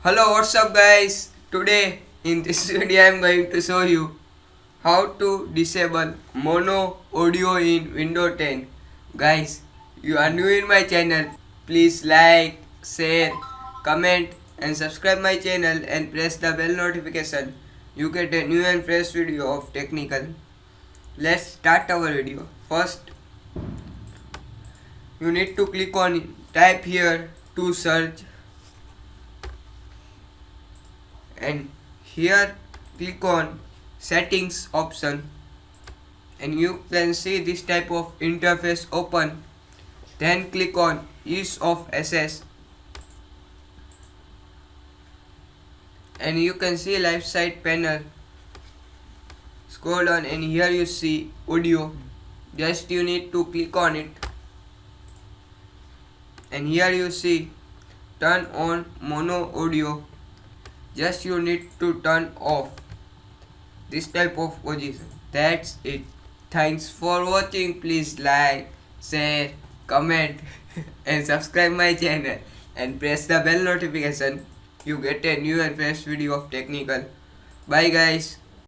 Hello, what's up guys? Today in this video I am going to show you how to disable mono audio in Windows 10. Guys, you are new in my channel. Please like, share, comment and subscribe my channel and press the bell notification. You get a new and fresh video of technical. Let's start our video. First, you need to click on type here to search. And here click on settings option and you can see this type of interface open. Then click on ease of access and you can see left side panel. Scroll down and here you see audio. Just you need to click on it and here you see turn on mono audio. Just you need to turn off this type of position. That's it. Thanks for watching. Please like, share, comment and subscribe my channel and press the bell notification. You get a new and fresh video of technical. Bye guys.